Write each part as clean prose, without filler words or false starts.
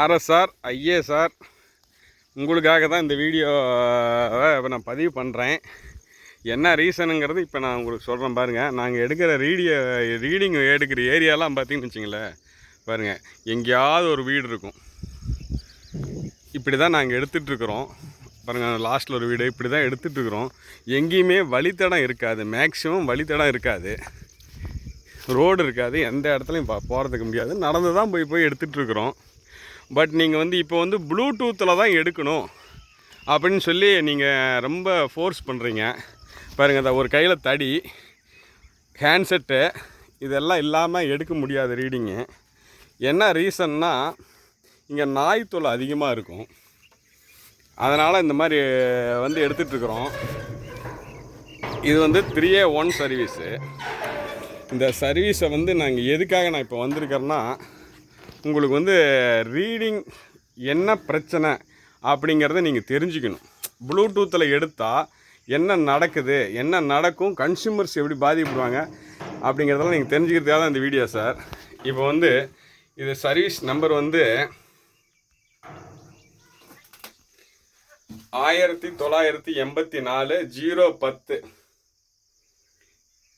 RSR IASR உங்களுக்காக தான் இந்த வீடியோவை இப்போ நான் பதிவு பண்ணுறேன். என்ன ரீசனுங்கிறது இப்போ நான் உங்களுக்கு சொல்கிறேன் பாருங்கள். நாங்கள் எடுக்கிற ரீடிங் எடுக்கிற ஏரியாலாம் பார்த்திங்கன்னு வச்சிங்களேன், பாருங்கள் எங்கேயாவது ஒரு வீடு இருக்கும். இப்படி தான் நாங்கள் எடுத்துகிட்ருக்குறோம். பாருங்கள், லாஸ்ட்டில் ஒரு வீடு இப்படி தான் எடுத்துகிட்ருக்குறோம். எங்கேயுமே வழித்தடம் இருக்காது, மேக்ஸிமம் வழித்தடம் இருக்காது, ரோடு இருக்காது, எந்த இடத்துலையும் போகிறதுக்கு முடியாது, நடந்து தான் போய் எடுத்துகிட்ருக்குறோம். பட் நீங்கள் இப்போ ப்ளூடூத்தில் தான் எடுக்கணும் அப்படின்னு சொல்லி நீங்கள் ரொம்ப ஃபோர்ஸ் பண்ணுறீங்க. பாருங்கள், அந்த ஒரு கையில் தடி, ஹேண்ட்செட்டு இதெல்லாம் இல்லாமல் எடுக்க முடியாது ரீடிங்கு. என்ன ரீசன்னா, இங்கே நாய் தொல்லை அதிகமாக இருக்கும். அதனால் இந்த மாதிரி எடுத்துகிட்ருக்குறோம். இது 3A1 சர்வீஸு. இந்த சர்வீஸை நாங்கள் எதுக்காக நான் இப்போ வந்திருக்கேன்னா, உங்களுக்கு ரீடிங் என்ன பிரச்சனை அப்படிங்கிறத நீங்கள் தெரிஞ்சுக்கணும். ப்ளூடூத்தில் எடுத்தால் என்ன நடக்குது, என்ன நடக்கும், கன்சியூமர்ஸ் எப்படி பாதிக்கப்படுவாங்க அப்படிங்கிறதெல்லாம் நீங்கள் தெரிஞ்சுக்கிறதுக்காக தான் இந்த வீடியோ சார். இப்போ இது சர்வீஸ் நம்பர் 1984 010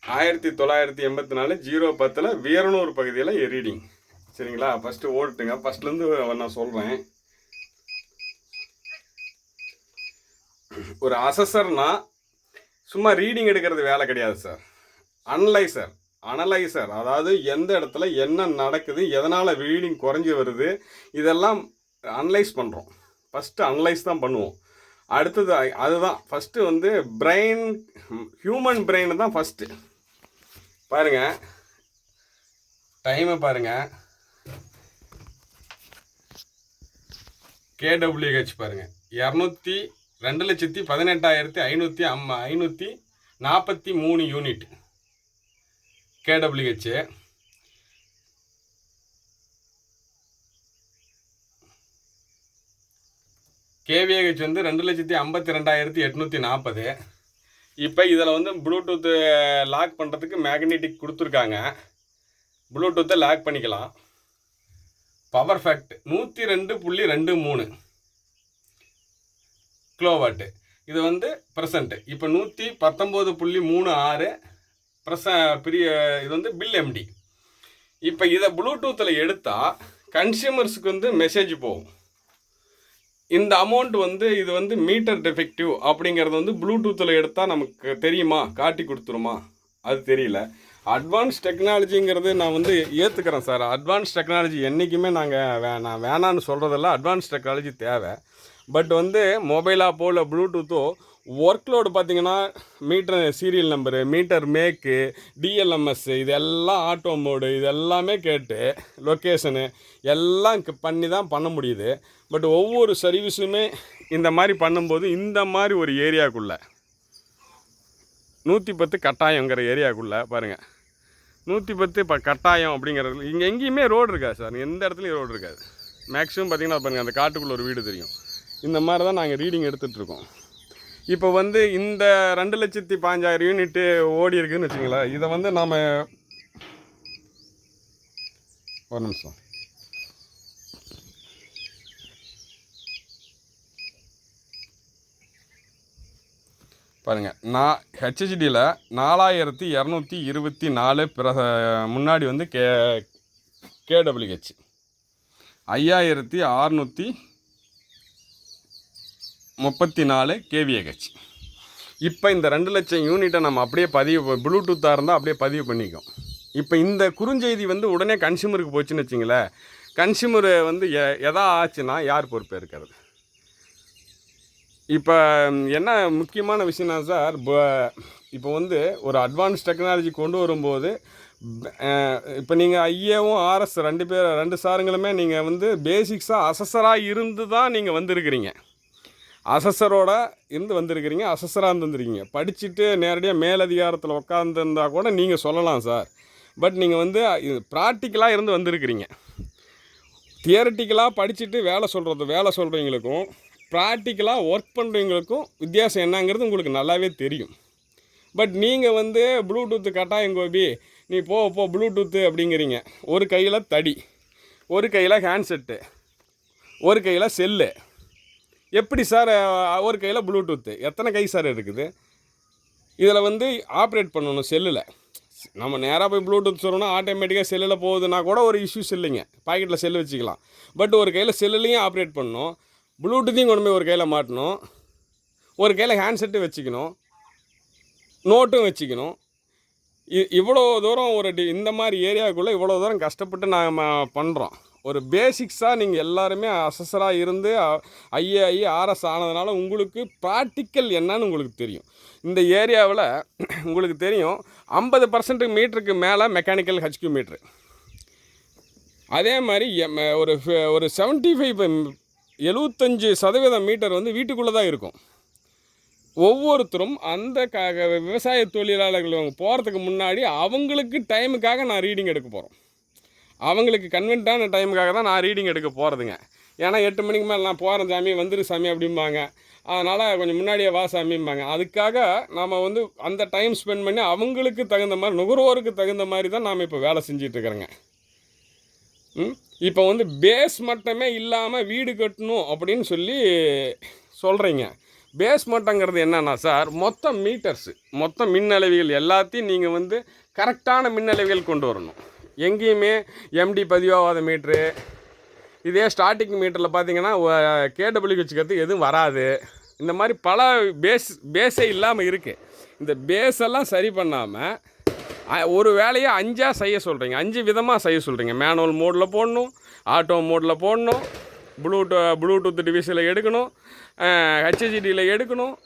1984 010 வீரனூர் பகுதியில் ரீடிங். சரிங்களா? ஃபஸ்ட்டு ஓட்டுங்க, ஃபஸ்ட்லேருந்து நான் சொல்கிறேன். ஒரு அசஸர்னா சும்மா ரீடிங் எடுக்கிறது வேலை கிடையாது சார். அனலைசர் அதாவது எந்த இடத்துல என்ன நடக்குது, எதனால் ரீடிங் குறைஞ்சி வருது, இதெல்லாம் அனலைஸ் பண்ணுறோம். ஃபஸ்ட்டு அனலைஸ் தான் பண்ணுவோம். அடுத்தது அதுதான் ஃபஸ்ட்டு பிரெயின், ஹியூமன் பிரெயின் தான் ஃபஸ்ட்டு. பாருங்கள், டைமை பாருங்கள், KWH பாருங்கள், 2,18,543 யூனிட் KWH. KVH 2,52,840. இப்போ இதில் ப்ளூடூத்து லாக் பண்ணுறதுக்கு மேக்னெட்டிக் கொடுத்துருக்காங்க. ப்ளூடூத்தை லாக் பண்ணிக்கலாம். Power fact 102.23 kilowatt. இது ப்ரெசண்ட்டு. இப்போ 119.36 இது பில் எம்டி. இப்போ இதை ப்ளூடூத்தில் எடுத்தால் கன்சியூமர்ஸுக்கு மெசேஜ் போகும். இந்த அமௌண்ட் இது மீட்டர் டெஃபெக்டிவ் அப்படிங்கிறது ப்ளூடூத்தில் எடுத்தால் நமக்கு தெரியுமா, காட்டி கொடுத்துருமா, அது தெரியல. அட்வான்ஸ் டெக்னாலஜிங்கிறது நான் ஏற்றுக்கிறேன் சார். அட்வான்ஸ் டெக்னாலஜி என்றைக்குமே நான் வேணான்னு சொல்கிறதில்ல. அட்வான்ஸ் டெக்னாலஜி தேவை. பட் மொபைலாக இல்லை ப்ளூடூத்தோ ஒர்க்லோடு பார்த்திங்கன்னா meter serial number, meter make, DLMS இதெல்லாம், ஆட்டோ மோடு இதெல்லாமே கேட்டு லொக்கேஷனு எல்லாம் பண்ணி தான் பண்ண முடியுது. பட் ஒவ்வொரு சர்வீஸுமே இந்த மாதிரி பண்ணும்போது இந்த மாதிரி ஒரு ஏரியாவுக்குள்ளே 110 கட்டாயங்கிற ஏரியாவுக்குள்ளே பாருங்கள், 110 இப்போ கட்டாயம் அப்படிங்கிறது இங்கே எங்கேயுமே ரோடு இருக்காது சார். எந்த இடத்துலையும் ரோடு இருக்காது. மேக்ஸிமம் பார்த்திங்கன்னா பாருங்கள், அந்த காட்டுக்குள்ளே ஒரு வீடு தெரியும். இந்த மாதிரி தான் நாங்கள் ரீடிங் எடுத்துகிட்ருக்கோம். இப்போ இந்த 2,15,000 யூனிட்டு ஓடி இருக்குதுன்னு வச்சுங்களேன். இதை நாம் ஒரு நிமிஷம் பாருங்கள். நான் ஹெச்ஹெச்டியில் 4,224 முன்னாடி KWH 5,634 KVH. இப்போ இந்த 2,00,000 யூனிட்டை நம்ம அப்படியே ப்ளூடூத்தாக இருந்தால் அப்படியே பதிவு பண்ணிக்கும். இப்போ இந்த குறுஞ்செய்தி உடனே கன்சியூமருக்கு போச்சுன்னு வச்சிங்களேன், கன்சியூமரு எதா ஆச்சுன்னா யார் பொறுப்பே இருக்கிறது? இப்போ என்ன முக்கியமான விஷயம்னா சார், இப்போ ஒரு அட்வான்ஸ் டெக்னாலஜி கொண்டு வரும்போது இப்போ நீங்கள் ஐஏவும் ஆர்எஸ் ரெண்டு சாருங்களுமே நீங்கள் பேசிக்ஸாக அசஸராக இருந்து தான் நீங்கள் வந்திருக்கிறீங்க. அசஸரோட இருந்து வந்திருக்கிறீங்க, அசஸராக இருந்துருக்கீங்க. படிச்சுட்டு நேரடியாக மேலதிகாரத்தில் உட்காந்துருந்தா கூட நீங்கள் சொல்லலாம் சார். பட் நீங்கள் ப்ராக்டிக்கலாக இருந்து வந்திருக்கிறீங்க. தியரட்டிக்கலாக படிச்சுட்டு வேலை சொல்கிறவங்களுக்கும் ப்ராக்டிக்கலாக ஒர்க் பண்ணுறவங்களுக்கும் வித்தியாசம் என்னங்கிறது உங்களுக்கு நல்லாவே தெரியும். பட் நீங்கள் ப்ளூடூத்து கட்டாயம் கோபி, நீ போ ப்ளூடூத்து அப்படிங்கிறீங்க. ஒரு கையில் தடி, ஒரு கையில் ஹேண்ட்செட்டு. ஒரு கையில் செல்லு. எப்படி சார் ஒரு கையில் ப்ளூடூத்து? எத்தனை கை சார் இருக்குது? இதில் வந்து ஆப்ரேட் பண்ணணும் செல்லில். நம்ம நேராக போய் ப்ளூடூத் சொல்லணும்னா ஆட்டோமேட்டிக்காக செல்லில் போகுதுன்னா கூட ஒரு இஷ்யூஸ் இல்லைங்க, பாக்கெட்டில் செல்லு வச்சுக்கலாம். பட் ஒரு கையில் செல்லுலேயும் ஆப்ரேட் பண்ணணும், ப்ளூடூத்தையும் கொண்டு போய் ஒரு கையில் மாட்டணும், ஒரு கையில் ஹேண்ட்செட்டு வச்சுக்கணும், நோட்டும் வச்சுக்கணும். இவ்வளோ தூரம் இந்த மாதிரி ஏரியாவுக்குள்ளே இவ்வளோ தூரம் கஷ்டப்பட்டு நாம் பண்ணுறோம். ஒரு பேசிக்ஸாக நீங்கள் எல்லாருமே அசஸராக இருந்து ஐஏஐ ஆர்எஸ் ஆனதுனால உங்களுக்கு ப்ராக்டிக்கல் என்னன்னு உங்களுக்கு தெரியும். இந்த ஏரியாவில் உங்களுக்கு தெரியும் 50% மீட்டருக்கு மேலே மெக்கானிக்கல் ஹெச்கியூ மீட்ரு. அதே மாதிரி ஒரு 75% மீட்டர் வந்து வீட்டுக்குள்ளே தான் இருக்கும். ஒவ்வொருத்தரும் அந்த விவசாய தொழிலாளர்கள் போகிறதுக்கு முன்னாடி அவங்களுக்கு டைமுக்காக நான் ரீடிங் எடுக்க போகிறோம். அவங்களுக்கு கன்வென்ட்டான டைமுக்காக தான் நான் ரீடிங் எடுக்க போகிறதுங்க. ஏன்னா 8 மணிக்கு மேலே நான் போகிறேன் சாமி, வந்துரு சாமி அப்படிம்பாங்க. அதனால் கொஞ்சம் முன்னாடியே வா சாமிம்பாங்க. அதுக்காக நாம் வந்து அந்த டைம் ஸ்பெண்ட் பண்ணி அவங்களுக்கு தகுந்த மாதிரி, நுகர்வோருக்கு தகுந்த மாதிரி தான் நாம் இப்போ வேலை செஞ்சிட்ருக்குறோங்க. இப்போ வந்து பேஸ் மட்டமே இல்லாமல் வீடு கட்டணும் அப்படின்னு சொல்லி சொல்கிறீங்க. பேஸ் மட்டங்கிறது என்னன்னா சார், மொத்த மீட்டர்ஸு, மொத்த மின்னளவிகள் எல்லாத்தையும் நீங்கள் வந்து கரெக்டான மின்னளவிகள் கொண்டு வரணும். எங்கேயுமே எம்டி பதிவாகாத மீட்ரு, இதே ஸ்டார்டிங் மீட்டரில் பார்த்தீங்கன்னா கேடபிள்யூ வச்சுக்கிறதுக்கு எதுவும் வராது. இந்த மாதிரி பல பேஸே இல்லாமல் இருக்குது. இந்த பேஸெல்லாம் சரி பண்ணாமல் ஒரு வேலையை 5 செய்ய சொல்கிறீங்க, 5 விதமாக செய்ய சொல்கிறீங்க. மேனுவல் மோடில் போடணும், ஆட்டோ மோடில் போடணும், ப்ளூடூத் டிவைஸில் எடுக்கணும், ஹெச்ஹெச்டியில் எடுக்கணும்,